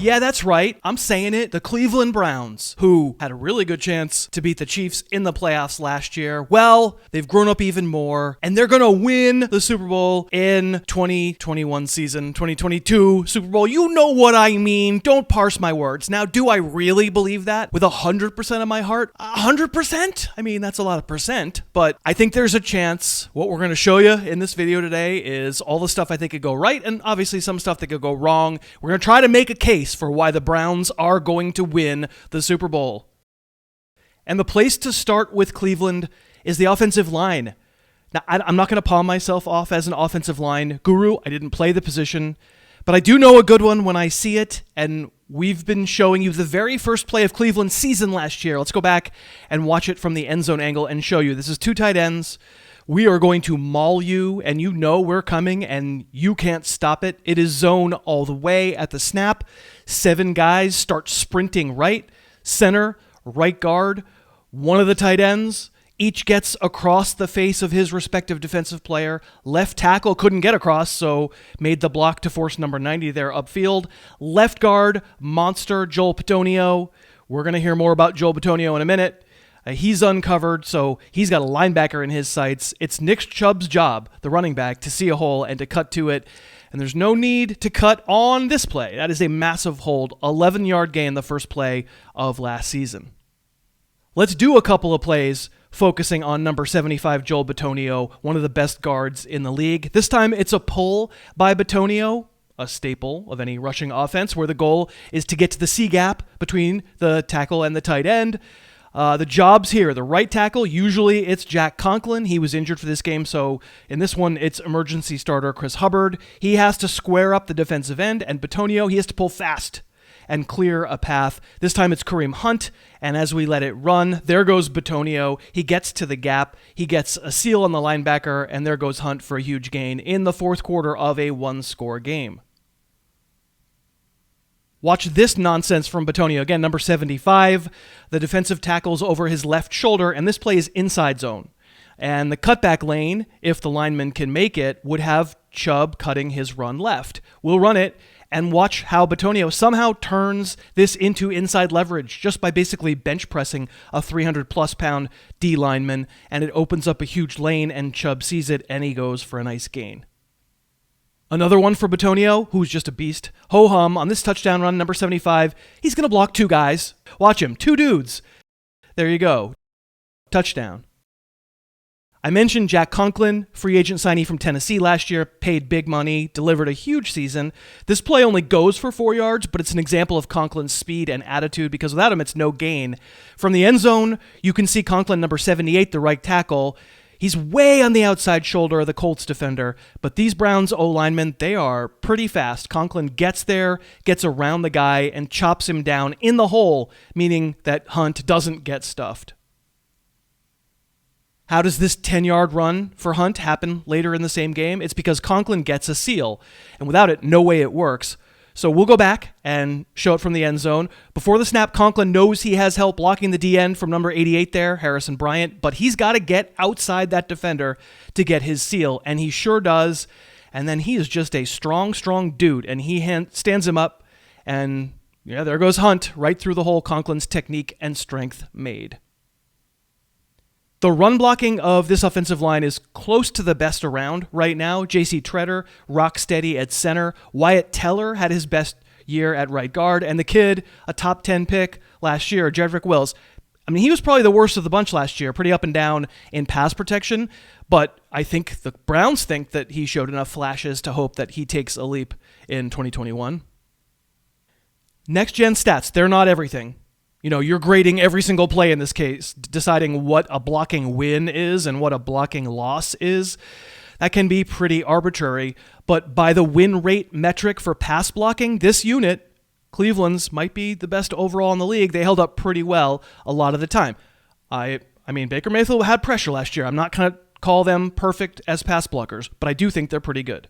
Yeah, that's right. I'm saying it. The Cleveland Browns, who had a really good chance to beat the Chiefs in the playoffs last year, well, they've grown up even more, and they're going to win the Super Bowl in 2021 season, 2022 Super Bowl. You know what I mean. Don't parse my words. Now, do I really believe that with 100% of my heart? 100%? I mean, that's a lot of percent, but I think there's a chance. What we're going to show you in this video today is all the stuff I think could go right, and obviously some stuff that could go wrong. We're going to try to make a case for why the Browns are going to win the Super Bowl. And the place to start with Cleveland is the offensive line. Now, I'm not going to palm myself off as an offensive line guru. I didn't play the position, but I do know a good one when I see it, and we've been showing you the very first play of Cleveland's season last year. Let's go back and watch it from the end zone angle and show you. This is two tight ends. We are going to maul you, and you know we're coming, and you can't stop it. It is zone all the way at the snap. 7 guys start sprinting right, center, right guard, one of the tight ends. Each gets across the face of his respective defensive player. Left tackle couldn't get across, so made the block to force number 90 there upfield. Left guard, monster, Joel Bitonio. We're going to hear more about Joel Bitonio in a minute. He's uncovered, so he's got a linebacker in his sights. It's Nick Chubb's job, the running back, to see a hole and to cut to it. And there's no need to cut on this play. That is a massive hold, 11-yard gain the first play of last season. Let's do a couple of plays focusing on number 75, Joel Bitonio, one of the best guards in the league. This time it's a pull by Bitonio, a staple of any rushing offense, where the goal is to get to the C-gap between the tackle and the tight end. The jobs here, the right tackle, usually it's Jack Conklin. He was injured for this game, so in this one, it's emergency starter Chris Hubbard. He has to square up the defensive end, and Bitonio, he has to pull fast and clear a path. This time it's Kareem Hunt, and as we let it run, there goes Bitonio. He gets to the gap. He gets a seal on the linebacker, and there goes Hunt for a huge gain in the fourth quarter of a one-score game. Watch this nonsense from Bitonio. Again, number 75. The defensive tackle's over his left shoulder, and this play is inside zone. And the cutback lane, if the lineman can make it, would have Chubb cutting his run left. We'll run it, and watch how Bitonio somehow turns this into inside leverage just by basically bench pressing a 300-plus pound D lineman, and it opens up a huge lane, and Chubb sees it, and he goes for a nice gain. Another one for Bitonio, who's just a beast. Ho-hum on this touchdown run, number 75. He's going to block 2 guys. Watch him. 2 dudes. There you go. Touchdown. I mentioned Jack Conklin, free agent signee from Tennessee last year, paid big money, delivered a huge season. This play only goes for 4 yards, but it's an example of Conklin's speed and attitude, because without him, it's no gain. From the end zone, you can see Conklin, number 78, the right tackle. He's way on the outside shoulder of the Colts defender, but these Browns O-linemen, they are pretty fast. Conklin gets there, gets around the guy, and chops him down in the hole, meaning that Hunt doesn't get stuffed. How does this 10-yard run for Hunt happen later in the same game? It's because Conklin gets a seal, and without it, no way it works. So we'll go back and show it from the end zone. Before the snap, Conklin knows he has help blocking the DN from number 88 there, Harrison Bryant, but he's got to get outside that defender to get his seal, and he sure does. And then he is just a strong, strong dude, and he stands him up, and yeah, there goes Hunt right through the hole Conklin's technique and strength made. The run blocking of this offensive line is close to the best around right now. J.C. Treader, rock steady at center. Wyatt Teller had his best year at right guard. And the kid, a top 10 pick last year, Jedrick Wills. I mean, he was probably the worst of the bunch last year, pretty up and down in pass protection. But I think the Browns think that he showed enough flashes to hope that he takes a leap in 2021. Next-gen stats, they're not everything. You know, you're grading every single play in this case, deciding what a blocking win is and what a blocking loss is. That can be pretty arbitrary, but by the win rate metric for pass blocking, this unit, Cleveland's, might be the best overall in the league. They held up pretty well a lot of the time. I mean, Baker Mayfield had pressure last year. I'm not going to call them perfect as pass blockers, but I do think they're pretty good.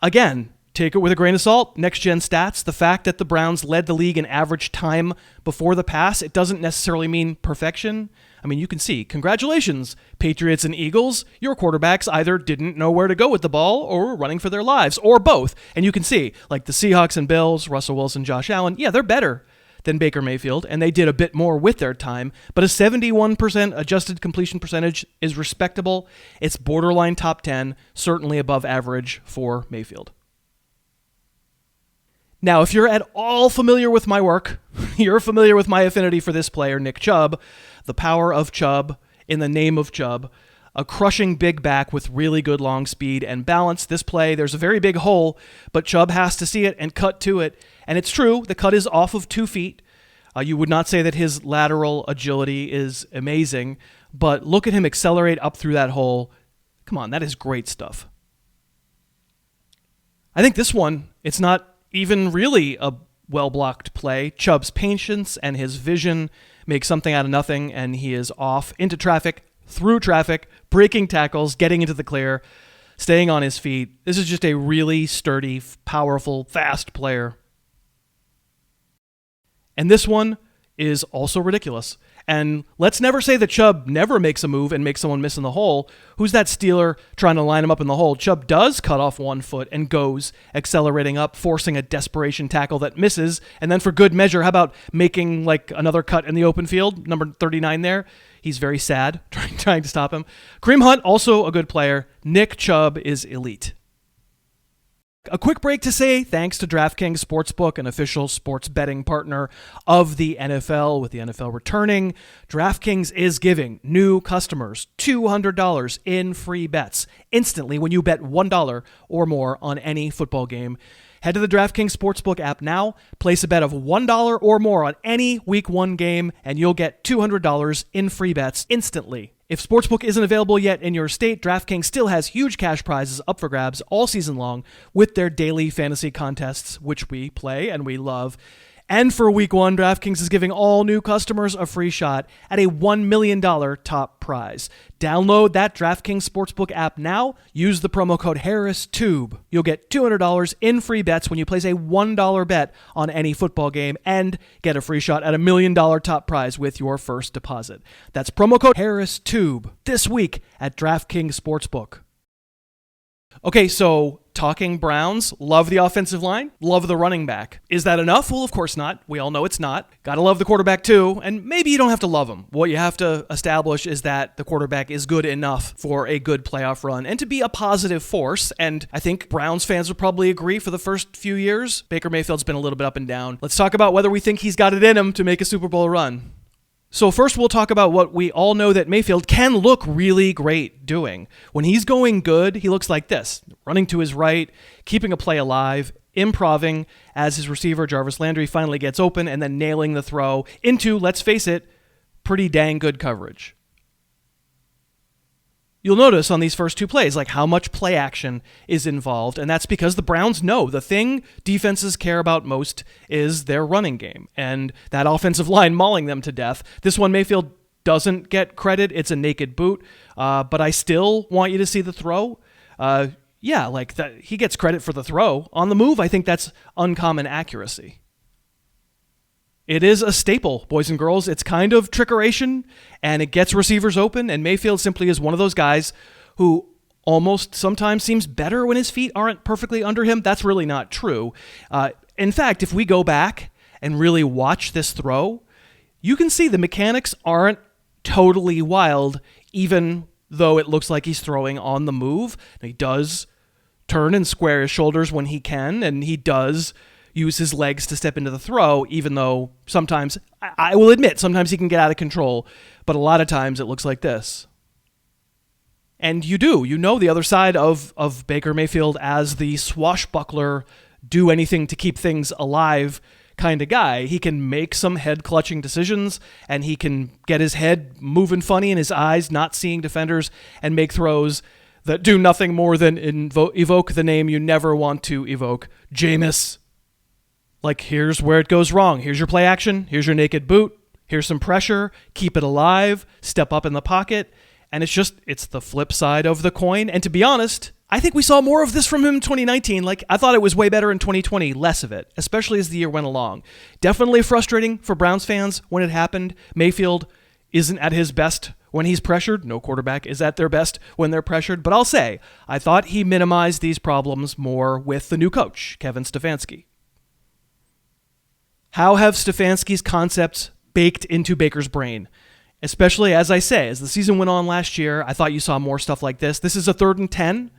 Again, take it with a grain of salt. Next gen stats, the fact that the Browns led the league in average time before the pass, it doesn't necessarily mean perfection. I mean, you can see, congratulations, Patriots and Eagles, your quarterbacks either didn't know where to go with the ball or were running for their lives, or both. And you can see, like the Seahawks and Bills, Russell Wilson, Josh Allen, yeah, they're better than Baker Mayfield, and they did a bit more with their time, but a 71% adjusted completion percentage is respectable. It's borderline top 10, certainly above average for Mayfield. Now, if you're at all familiar with my work, you're familiar with my affinity for this player, Nick Chubb, the power of Chubb in the name of Chubb, a crushing big back with really good long speed and balance. This play, there's a very big hole, but Chubb has to see it and cut to it. And it's true, the cut is off of 2 feet. You would not say that his lateral agility is amazing, but look at him accelerate up through that hole. Come on, that is great stuff. I think this one, it's not even really a well-blocked play. Chubb's patience and his vision make something out of nothing, and he is off into traffic, through traffic, breaking tackles, getting into the clear, staying on his feet. This is just a really sturdy, powerful, fast player. And this one is also ridiculous. And let's never say that Chubb never makes a move and makes someone miss in the hole. Who's that Steeler trying to line him up in the hole? Chubb does cut off 1 foot and goes, accelerating up, forcing a desperation tackle that misses. And then for good measure, how about making like another cut in the open field? Number 39 there. He's very sad, trying to stop him. Kareem Hunt, also a good player. Nick Chubb is elite. A quick break to say thanks to DraftKings Sportsbook, an official sports betting partner of the NFL. With the NFL returning, DraftKings is giving new customers $200 in free bets instantly when you bet $1 or more on any football game. Head to the DraftKings Sportsbook app now, place a bet of $1 or more on any Week 1 game, and you'll get $200 in free bets instantly. If Sportsbook isn't available yet in your state, DraftKings still has huge cash prizes up for grabs all season long with their daily fantasy contests, which we play and we love. And for Week 1, DraftKings is giving all new customers a free shot at a $1 million top prize. Download that DraftKings Sportsbook app now. Use the promo code HarrisTube. You'll get $200 in free bets when you place a $1 bet on any football game and get a free shot at a $1 million top prize with your first deposit. That's promo code HarrisTube this week at DraftKings Sportsbook. Okay, so talking Browns, love the offensive line, love the running back. Is that enough? Well, of course not. We all know it's not. Gotta love the quarterback too, and maybe you don't have to love him. What you have to establish is that the quarterback is good enough for a good playoff run and to be a positive force, and I think Browns fans would probably agree for the first few years. Baker Mayfield's been a little bit up and down. Let's talk about whether we think he's got it in him to make a Super Bowl run. So first we'll talk about what we all know that Mayfield can look really great doing. When he's going good, he looks like this, running to his right, keeping a play alive, improving as his receiver Jarvis Landry finally gets open and then nailing the throw into, let's face it, pretty dang good coverage. You'll notice on these first 2 plays, like how much play action is involved, and that's because the Browns know the thing defenses care about most is their running game, and that offensive line mauling them to death. This one, Mayfield doesn't get credit. It's a naked boot, but I still want you to see the throw. Yeah, like that, he gets credit for the throw. On the move, I think that's uncommon accuracy. It is a staple, boys and girls. It's kind of trickeration, and it gets receivers open, and Mayfield simply is one of those guys who almost sometimes seems better when his feet aren't perfectly under him. That's really not true. In fact, if we go back and really watch this throw, you can see the mechanics aren't totally wild, even though it looks like he's throwing on the move. He does turn and square his shoulders when he can, and he does use his legs to step into the throw, even though sometimes, I will admit, sometimes he can get out of control, but a lot of times it looks like this. And you know the other side of Baker Mayfield as the swashbuckler, do anything to keep things alive kind of guy. He can make some head-clutching decisions, and he can get his head moving funny and his eyes not seeing defenders and make throws that do nothing more than evoke the name you never want to evoke, Jameis. Like, here's where it goes wrong. Here's your play action. Here's your naked boot. Here's some pressure. Keep it alive. Step up in the pocket. And it's the flip side of the coin. And to be honest, I think we saw more of this from him in 2019. Like, I thought it was way better in 2020, less of it, especially as the year went along. Definitely frustrating for Browns fans when it happened. Mayfield isn't at his best when he's pressured. No quarterback is at their best when they're pressured. But I'll say, I thought he minimized these problems more with the new coach, Kevin Stefanski. How have Stefanski's concepts baked into Baker's brain? Especially, as I say, as the season went on last year, I thought you saw more stuff like this. This is a 3rd and 10,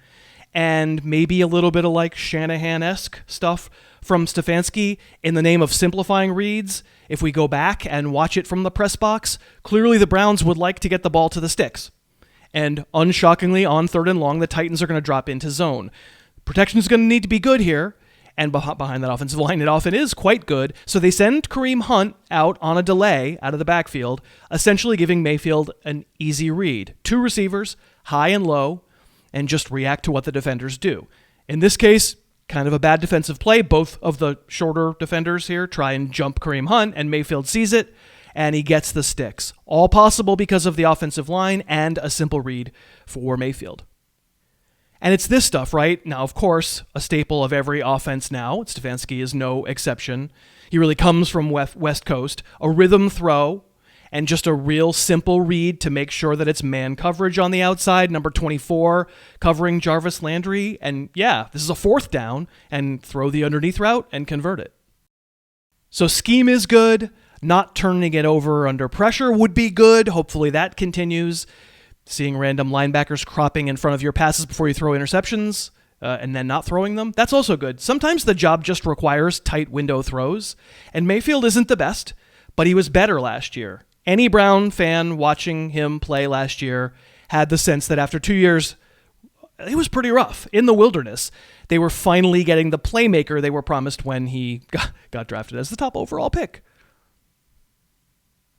and maybe a little bit of like Shanahan-esque stuff from Stefanski in the name of simplifying reads. If we go back and watch it from the press box, clearly the Browns would like to get the ball to the sticks. And unshockingly, on 3rd and long, the Titans are going to drop into zone. Protection is going to need to be good here. And behind that offensive line, it often is quite good. So they send Kareem Hunt out on a delay out of the backfield, essentially giving Mayfield an easy read. 2 receivers, high and low, and just react to what the defenders do. In this case, kind of a bad defensive play. Both of the shorter defenders here try and jump Kareem Hunt, and Mayfield sees it, and he gets the sticks. All possible because of the offensive line and a simple read for Mayfield. And it's this stuff, right? Now, of course, a staple of every offense now. Stefanski is no exception. He really comes from West Coast. A rhythm throw and just a real simple read to make sure that it's man coverage on the outside. Number 24 covering Jarvis Landry. And yeah, this is a 4th down, and throw the underneath route and convert it. So scheme is good. Not turning it over under pressure would be good. Hopefully that continues. Seeing random linebackers cropping in front of your passes before you throw interceptions and then not throwing them, that's also good. Sometimes the job just requires tight window throws, and Mayfield isn't the best, but he was better last year. Any Brown fan watching him play last year had the sense that after 2 years, it was pretty rough in the wilderness. They were finally getting the playmaker they were promised when he got drafted as the top overall pick.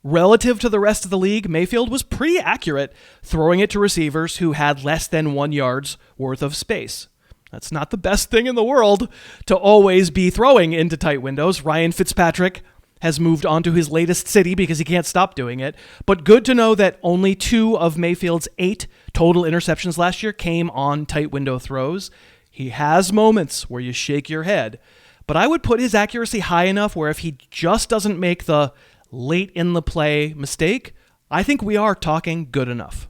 Relative to the rest of the league, Mayfield was pretty accurate, throwing it to receivers who had less than 1 yard's worth of space. That's not the best thing in the world to always be throwing into tight windows. Ryan Fitzpatrick has moved on to his latest city because he can't stop doing it. But good to know that only 2 of Mayfield's 8 total interceptions last year came on tight window throws. He has moments where you shake your head, but I would put his accuracy high enough where if he just doesn't make the late in the play mistake, I think we are talking good enough.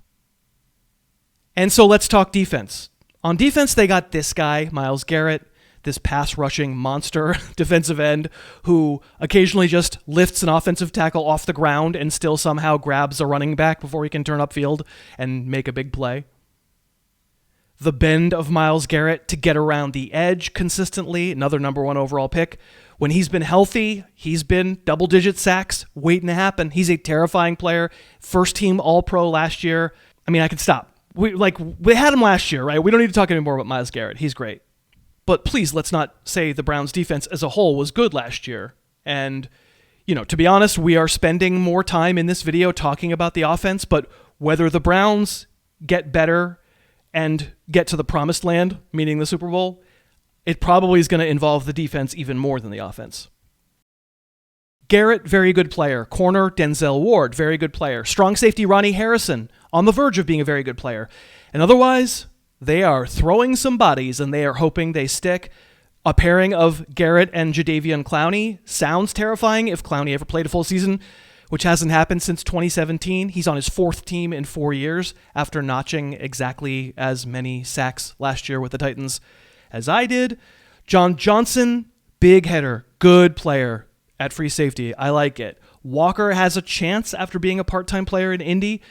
And so let's talk defense. On defense, they got this guy, Myles Garrett, this pass rushing monster defensive end who occasionally just lifts an offensive tackle off the ground and still somehow grabs a running back before he can turn upfield and make a big play. The bend of Myles Garrett to get around the edge consistently, another number 1 overall pick. When he's been healthy, he's been double-digit sacks waiting to happen. He's a terrifying player. First team All-Pro last year. I mean, I could stop. We had him last year, right? We don't need to talk anymore about Myles Garrett. He's great. But please, let's not say the Browns' defense as a whole was good last year. And, to be honest, we are spending more time in this video talking about the offense, but whether the Browns get better and get to the promised land, meaning the Super Bowl, it probably is going to involve the defense even more than the offense. Garrett, very good player. Corner, Denzel Ward, very good player. Strong safety, Ronnie Harrison, on the verge of being a very good player. And otherwise, they are throwing some bodies, and they are hoping they stick. A pairing of Garrett and Jadeveon Clowney sounds terrifying if Clowney ever played a full season, which hasn't happened since 2017. He's on his 4th team in 4 years after notching exactly as many sacks last year with the Titans as I did. John Johnson, big header, good player at free safety. I like it. Walker has a chance after being a part-time player in Indy,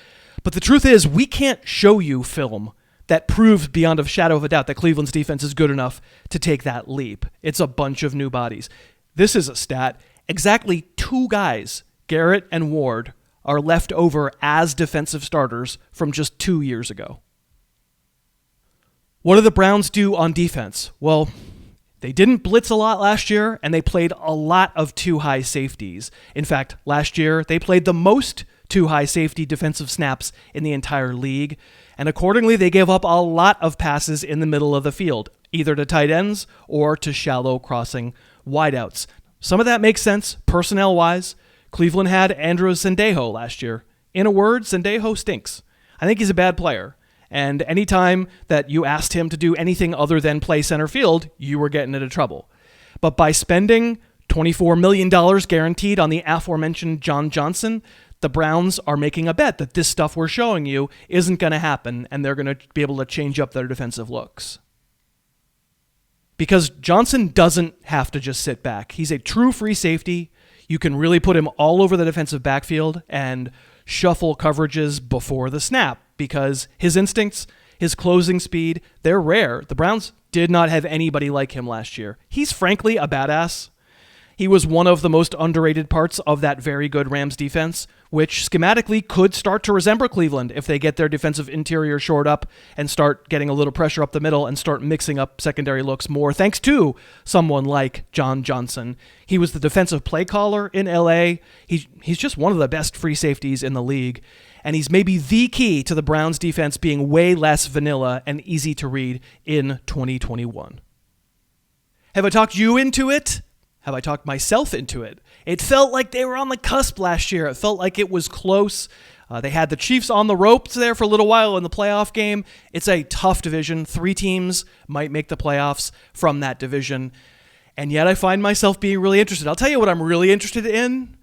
but the truth is we can't show you film that proves beyond a shadow of a doubt that Cleveland's defense is good enough to take that leap. It's a bunch of new bodies. This is a stat. Exactly 2 guys, Garrett and Ward, are left over as defensive starters from just 2 years ago. What do the Browns do on defense? Well, they didn't blitz a lot last year, and they played a lot of 2 high safeties. In fact, last year, they played the most 2 high safety defensive snaps in the entire league, and accordingly, they gave up a lot of passes in the middle of the field, either to tight ends or to shallow crossing wideouts. Some of that makes sense personnel-wise. Cleveland had Andrew Sendejo last year. In a word, Sendejo stinks. I think he's a bad player. And anytime that you asked him to do anything other than play center field, you were getting into trouble. But by spending $24 million guaranteed on the aforementioned John Johnson, the Browns are making a bet that this stuff we're showing you isn't going to happen, and they're going to be able to change up their defensive looks. Because Johnson doesn't have to just sit back. He's a true free safety. You can really put him all over the defensive backfield and shuffle coverages before the snap because his instincts, his closing speed, they're rare. The Browns did not have anybody like him last year. He's frankly a badass. He was one of the most underrated parts of that very good Rams defense, which schematically could start to resemble Cleveland if they get their defensive interior shored up and start getting a little pressure up the middle and start mixing up secondary looks more, thanks to someone like John Johnson. He was the defensive play caller in LA. He's just one of the best free safeties in the league, and he's maybe the key to the Browns defense being way less vanilla and easy to read in 2021. Have I talked you into it? Have I talked myself into it? It felt like they were on the cusp last year. It felt like it was close. They had the Chiefs on the ropes there for a little while in the playoff game. It's a tough division. 3 teams might make the playoffs from that division. And yet I find myself being really interested. I'll tell you what I'm really interested in.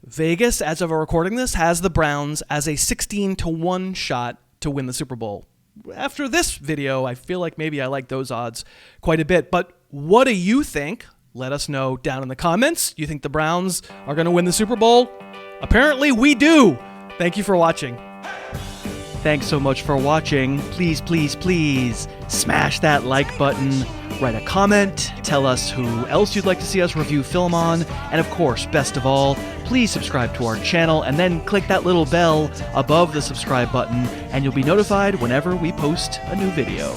Vegas, as of recording this, has the Browns as a 16-1 shot to win the Super Bowl. After this video, I feel like maybe I like those odds quite a bit. But what do you think? Let us know down in the comments. You think the Browns are going to win the Super Bowl? Apparently we do. Thank you for watching. Thanks so much for watching. Please, please, please smash that like button. Write a comment. Tell us who else you'd like to see us review film on. And of course, best of all, please subscribe to our channel and then click that little bell above the subscribe button and you'll be notified whenever we post a new video.